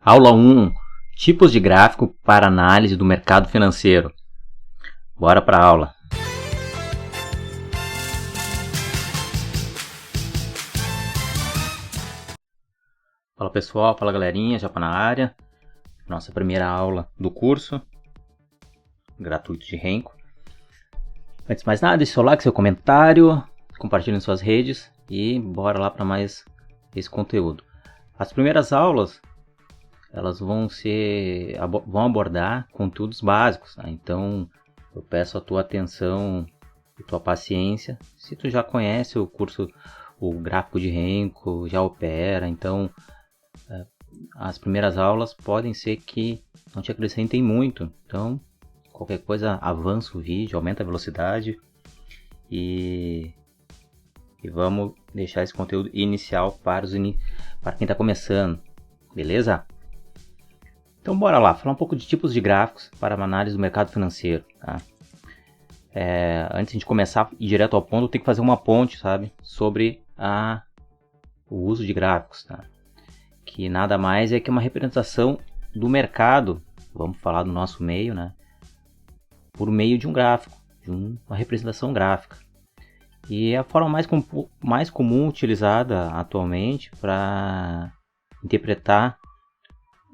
Aula 1. Tipos de gráfico para análise do mercado financeiro. Bora para a aula. Fala pessoal, fala galerinha, já na área. Nossa primeira aula do curso gratuito de Renko. Antes de mais nada, deixe seu like, seu comentário, compartilhe em suas redes e bora lá para mais esse conteúdo. As primeiras aulas elas vão abordar conteúdos básicos, tá? Então eu peço a tua atenção e tua paciência. Se tu já conhece o curso, o gráfico de Renko, já opera, então as primeiras aulas podem ser que não te acrescentem muito. Então qualquer coisa, avança o vídeo, aumenta a velocidade e vamos deixar esse conteúdo inicial para quem está começando, beleza? Então bora lá, falar um pouco de tipos de gráficos para uma análise do mercado financeiro, tá? Antes de começar e ir direto ao ponto, eu tenho que fazer uma ponte, sabe, sobre o uso de gráficos, tá? Que nada mais é que uma representação do mercado, vamos falar do nosso meio, né? Por meio de um gráfico, de uma representação gráfica. E é a forma mais comum utilizada atualmente para interpretar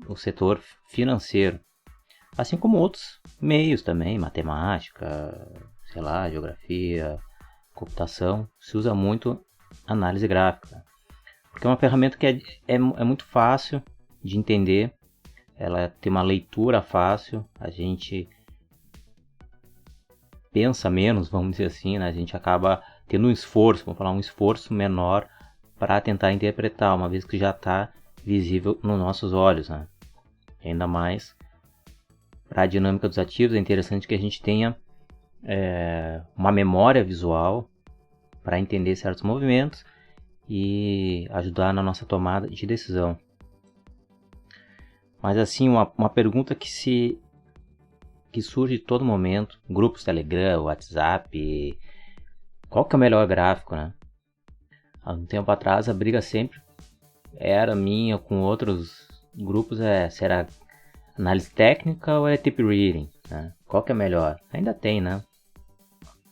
o setor financeiro, assim como outros meios também, matemática, sei lá, geografia, computação, se usa muito análise gráfica, porque é uma ferramenta que é muito fácil de entender, ela tem uma leitura fácil, a gente pensa menos, vamos dizer assim, né? A gente acaba tendo um esforço, vamos falar, um esforço menor para tentar interpretar, uma vez que já está visível nos nossos olhos, né? Ainda mais para a dinâmica dos ativos, é interessante que a gente tenha uma memória visual para entender certos movimentos e ajudar na nossa tomada de decisão. Mas assim, uma pergunta que surge em todo momento, grupos Telegram, WhatsApp, qual que é o melhor gráfico, né? Há um tempo atrás a briga sempre era minha com outros grupos, será análise técnica ou é tip reading, né? Qual que é melhor? Ainda tem, né?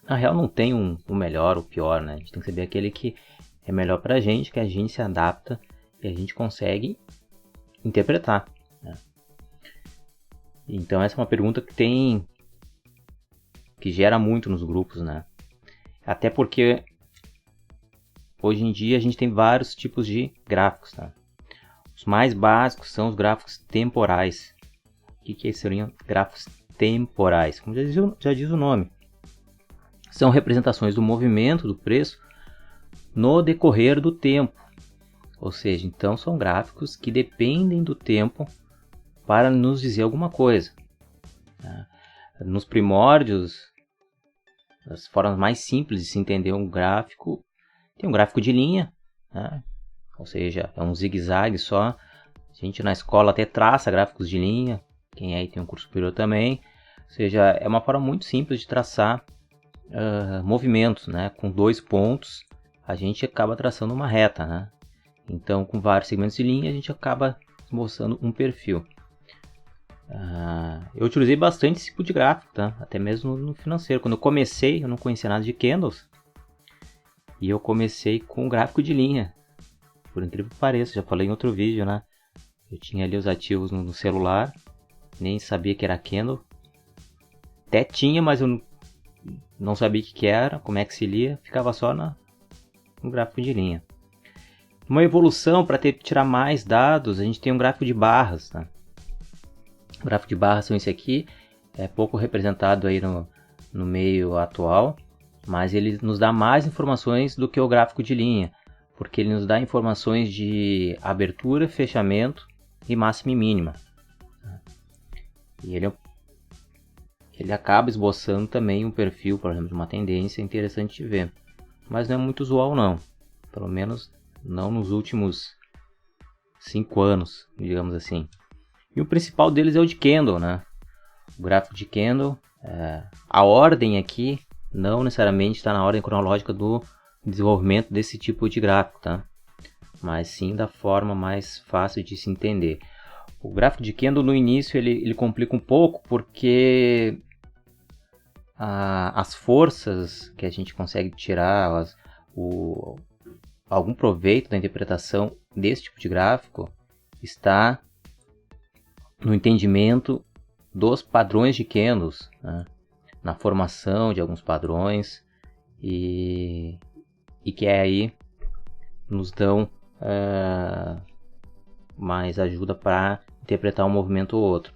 Na real não tem o melhor ou o pior, né? A gente tem que saber aquele que é melhor pra gente, que a gente se adapta e a gente consegue interpretar, né? Então essa é uma pergunta que gera muito nos grupos, né? Até porque hoje em dia a gente tem vários tipos de gráficos, tá? Os mais básicos são os gráficos temporais. O que seriam gráficos temporais? Como já diz o nome. São representações do movimento do preço no decorrer do tempo. Ou seja, então são gráficos que dependem do tempo para nos dizer alguma coisa. Nos primórdios, as formas mais simples de se entender um gráfico, tem um gráfico de linha, né? Ou seja, é um zigue-zague só. A gente na escola até traça gráficos de linha, quem aí tem um curso superior também. Ou seja, é uma forma muito simples de traçar movimentos, né? Com 2 pontos a gente acaba traçando uma reta, né? Então com vários segmentos de linha a gente acaba mostrando um perfil. Eu utilizei bastante esse tipo de gráfico, tá? Até mesmo no financeiro. Quando eu comecei, eu não conhecia nada de candles. E eu comecei com gráfico de linha. Por incrível que pareça, já falei em outro vídeo, né? Eu tinha ali os ativos no celular, nem sabia que era candle. Até tinha, mas eu não sabia o que era, como é que se lia. Ficava só no gráfico de linha. Uma evolução para tirar mais dados, a gente tem um gráfico de barras, tá? O gráfico de barras são esse aqui, é pouco representado aí no meio atual, mas ele nos dá mais informações do que o gráfico de linha, porque ele nos dá informações de abertura, fechamento e máxima e mínima. E ele acaba esboçando também um perfil, por exemplo, de uma tendência interessante de ver, mas não é muito usual não, pelo menos não nos últimos 5 anos, digamos assim. E o principal deles é o de candle, né? O gráfico de candle, a ordem aqui não necessariamente está na ordem cronológica do desenvolvimento desse tipo de gráfico, tá? Mas sim da forma mais fácil de se entender. O gráfico de candle no início ele complica um pouco porque as forças que a gente consegue tirar, algum proveito da interpretação desse tipo de gráfico está no entendimento dos padrões de candles, né? Na formação de alguns padrões e que aí nos dão mais ajuda para interpretar um movimento ou outro.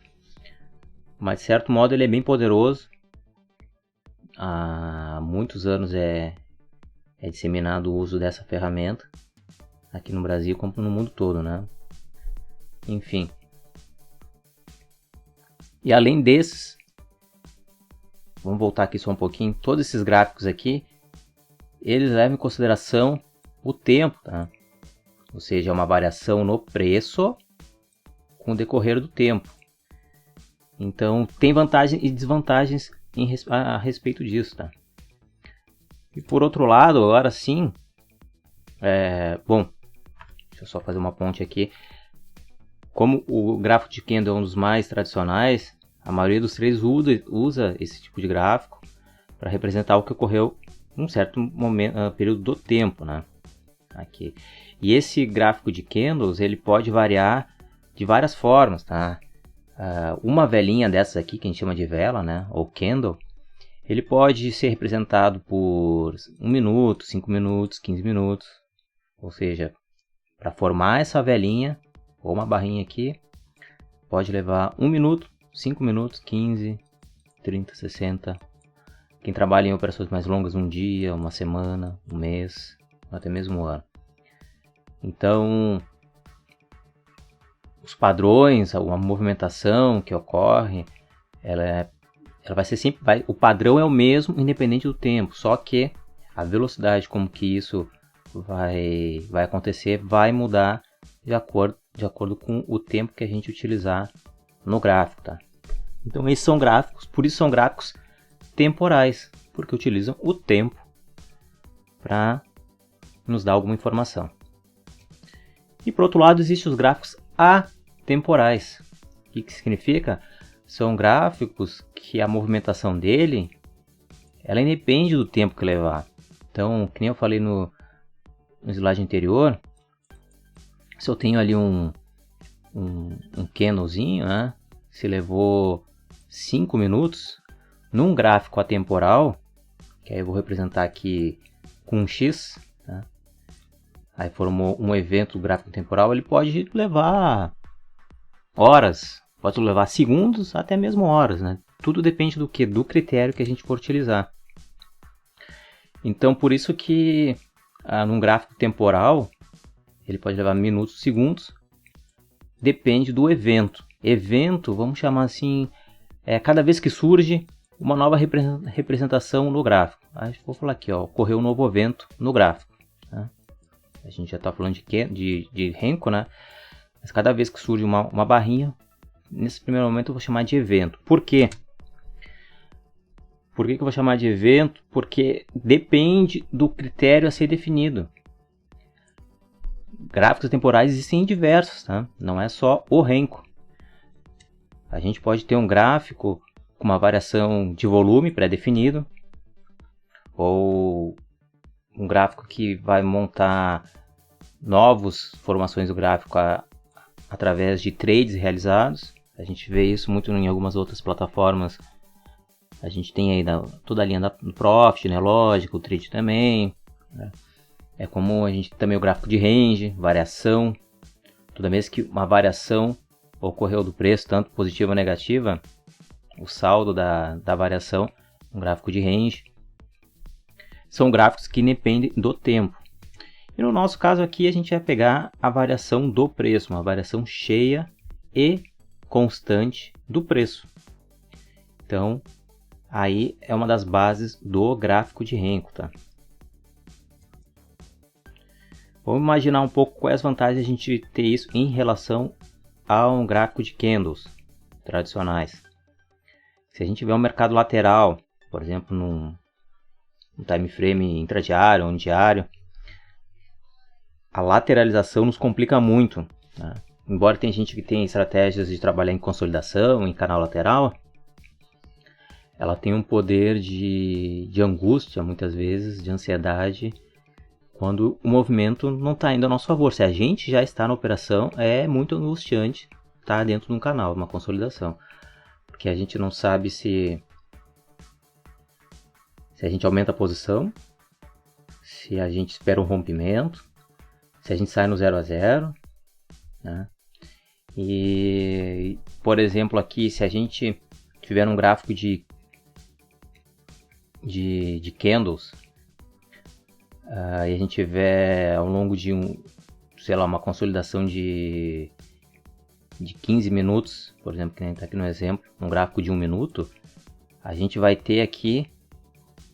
Mas de certo modo ele é bem poderoso. Há muitos anos é disseminado o uso dessa ferramenta aqui no Brasil como no mundo todo, né? Enfim. E além desses, vamos voltar aqui só um pouquinho, todos esses gráficos aqui, eles levam em consideração o tempo, tá? Ou seja, é uma variação no preço com o decorrer do tempo. Então tem vantagens e desvantagens a respeito disso, tá? E por outro lado, agora sim, bom, deixa eu só fazer uma ponte aqui. Como o gráfico de candle é um dos mais tradicionais, a maioria dos traders usa esse tipo de gráfico para representar o que ocorreu em um certo período do tempo, né? Aqui. E esse gráfico de candles ele pode variar de várias formas, tá? Uma velinha dessas aqui, que a gente chama de vela, né? Ou candle, ele pode ser representado por 1 minuto, 5 minutos, 15 minutos. Ou seja, para formar essa velinha, ou uma barrinha aqui, pode levar 1 minuto, 5 minutos, 15, 30, 60. Quem trabalha em operações mais longas, um dia, uma semana, um mês, até mesmo um ano. Então, os padrões, a movimentação que ocorre, ela vai ser sempre, o padrão é o mesmo independente do tempo, só que a velocidade como que isso vai acontecer vai mudar de acordo com o tempo que a gente utilizar no gráfico, tá? Então esses são gráficos, por isso são gráficos temporais, porque utilizam o tempo para nos dar alguma informação. E por outro lado existem os gráficos atemporais. O que significa? São gráficos que a movimentação dele ela independe do tempo que levar. Então, que nem eu falei no slide anterior, se eu tenho ali um candlezinho, né, se levou 5 minutos, num gráfico atemporal, que aí eu vou representar aqui com um X, né, aí formou um evento gráfico temporal, ele pode levar horas, pode levar segundos, até mesmo horas, né? Tudo depende do que? Do critério que a gente for utilizar. Então, por isso que num gráfico temporal, ele pode levar minutos, segundos, depende do evento. Evento, vamos chamar assim, cada vez que surge uma nova representação no gráfico. Vou falar aqui, ó, ocorreu um novo evento no gráfico, né? A gente já está falando de Renko, né? Mas cada vez que surge uma barrinha, nesse primeiro momento eu vou chamar de evento. Por quê? Por que eu vou chamar de evento? Porque depende do critério a ser definido. Gráficos temporais existem diversos, tá? Não é só o Renko. A gente pode ter um gráfico com uma variação de volume pré-definido, ou um gráfico que vai montar novas formações do gráfico através de trades realizados. A gente vê isso muito em algumas outras plataformas. A gente tem aí toda a linha do Profit, né? Lógico, o Trade também, né? É comum a gente também o gráfico de range, variação. Toda vez que uma variação ocorreu do preço, tanto positiva ou negativa, o saldo da variação, um gráfico de range. São gráficos que dependem do tempo. E no nosso caso aqui a gente vai pegar a variação do preço, uma variação cheia e constante do preço. Então, aí é uma das bases do gráfico de Renko, tá? Vamos imaginar um pouco quais as vantagens a gente ter isso em relação a um gráfico de candles tradicionais. Se a gente tiver um mercado lateral, por exemplo, num time frame intradiário ou diário, a lateralização nos complica muito, né? embora tem gente que tem estratégias de trabalhar em consolidação, em canal lateral, ela tem um poder de angústia, muitas vezes, de ansiedade, quando o movimento não está indo a nosso favor. Se a gente já está na operação, é muito angustiante estar dentro de um canal, uma consolidação. Porque a gente não sabe se a gente aumenta a posição, se a gente espera um rompimento, se a gente sai no 0 a 0, né? E, por exemplo, aqui, se a gente tiver um gráfico de candles, e a gente tiver ao longo de uma consolidação de 15 minutos, por exemplo, que nem está aqui no exemplo, um gráfico de 1 minuto, a gente vai ter aqui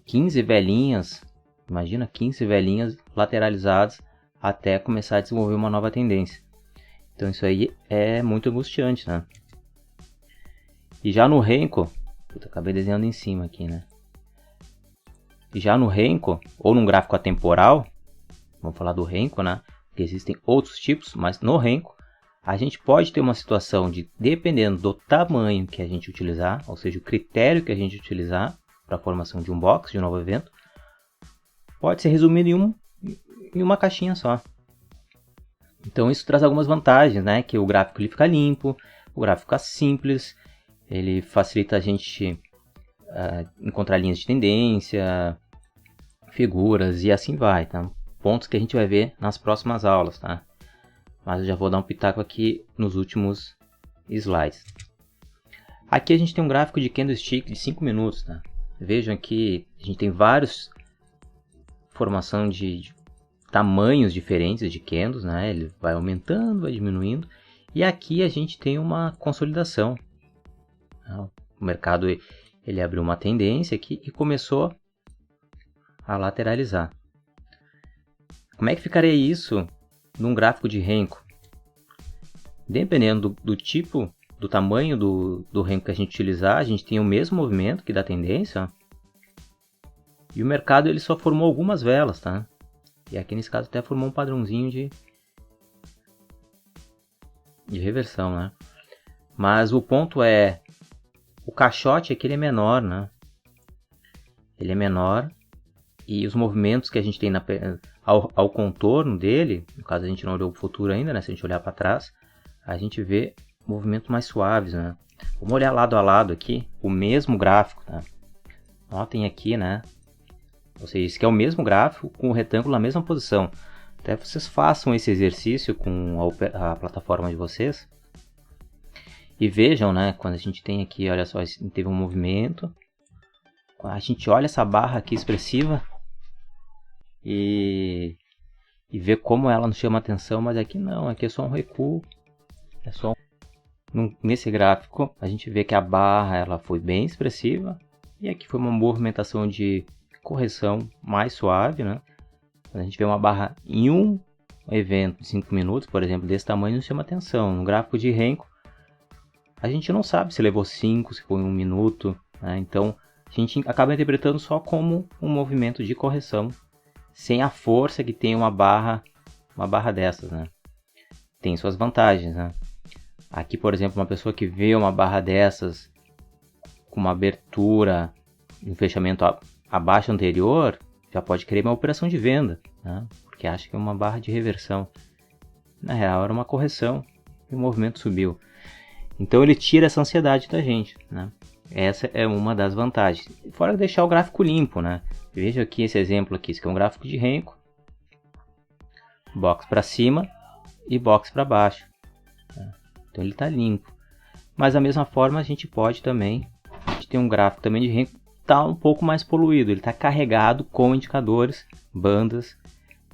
15 velinhas, imagina 15 velinhas lateralizadas até começar a desenvolver uma nova tendência. Então isso aí é muito angustiante, né? E já no Renko, acabei desenhando em cima aqui, né? E já no Renko, ou num gráfico atemporal, vamos falar do Renko, né? Porque existem outros tipos, mas no Renko, a gente pode ter uma situação de, dependendo do tamanho que a gente utilizar, ou seja, o critério que a gente utilizar para a formação de um box, de um novo evento, pode ser resumido em uma caixinha só. Então isso traz algumas vantagens, né? Que o gráfico ele fica limpo, o gráfico fica simples, ele facilita a gente encontrar linhas de tendência, figuras e assim vai, tá? Pontos que a gente vai ver nas próximas aulas, tá? Mas eu já vou dar um pitaco aqui nos últimos slides. Aqui a gente tem um gráfico de candlestick de 5 minutos, tá? Vejam que a gente tem vários formação de tamanhos diferentes de candles, né? Ele vai aumentando, vai diminuindo. E aqui a gente tem uma consolidação. O mercado ele abriu uma tendência aqui e começou a lateralizar. Como é que ficaria isso num gráfico de Renko? Dependendo do tipo, do tamanho do Renko que a gente utilizar, a gente tem o mesmo movimento que dá tendência. E o mercado ele só formou algumas velas, tá? E aqui nesse caso até formou um padrãozinho de reversão, né? Mas o ponto é, o caixote aqui ele é menor, né? Ele é menor e os movimentos que a gente tem ao contorno dele, no caso a gente não olhou o futuro ainda, né? Se a gente olhar para trás, a gente vê movimentos mais suaves, né? Vamos olhar lado a lado aqui, o mesmo gráfico, tá? Notem aqui, né? Ou seja, isso aqui é o mesmo gráfico com o retângulo na mesma posição. Até vocês façam esse exercício com a plataforma de vocês. E vejam, né? Quando a gente tem aqui, olha só, teve um movimento. A gente olha essa barra aqui expressiva. E vê como ela nos chama atenção. Mas aqui não, aqui é só um recuo. É só nesse gráfico a gente vê que a barra ela foi bem expressiva. E aqui foi uma movimentação de correção mais suave, né? Quando a gente vê uma barra em um evento de 5 minutos, por exemplo, desse tamanho, nos chama atenção. No gráfico de Renko, a gente não sabe se levou 5, se foi 1 minuto, né? Então, a gente acaba interpretando só como um movimento de correção, sem a força que tem uma barra dessas, né? Tem suas vantagens, né? Aqui, por exemplo, uma pessoa que vê uma barra dessas com uma abertura, um fechamento abaixo anterior, já pode querer uma operação de venda, né? Porque acha que é uma barra de reversão. Na real, era uma correção e o movimento subiu. Então ele tira essa ansiedade da gente, né? Essa é uma das vantagens. Fora deixar o gráfico limpo, né? Veja aqui esse exemplo aqui, esse aqui é um gráfico de Renko, box para cima e box para baixo, né? Então ele está limpo. Mas da mesma forma a gente pode também, a gente tem um gráfico também de Renko, está um pouco mais poluído, ele está carregado com indicadores, bandas,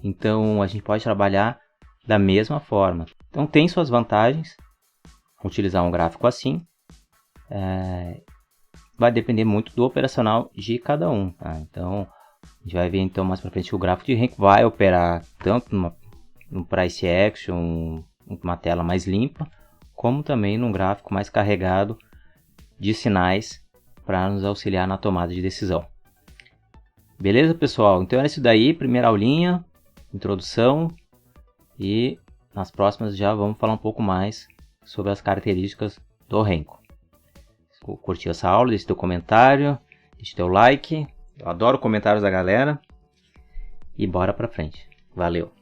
então a gente pode trabalhar da mesma forma. Então tem suas vantagens utilizar um gráfico assim, vai depender muito do operacional de cada um, tá? Então a gente vai ver então mais para frente que o gráfico de Renko vai operar tanto no price action, uma tela mais limpa, como também num gráfico mais carregado de sinais para nos auxiliar na tomada de decisão. Beleza, pessoal? Então era isso daí, primeira aulinha, introdução, e nas próximas já vamos falar um pouco mais sobre as características do Renko. Se curtiu essa aula, deixe teu comentário, deixe teu like. Eu adoro comentários da galera. E bora pra frente. Valeu!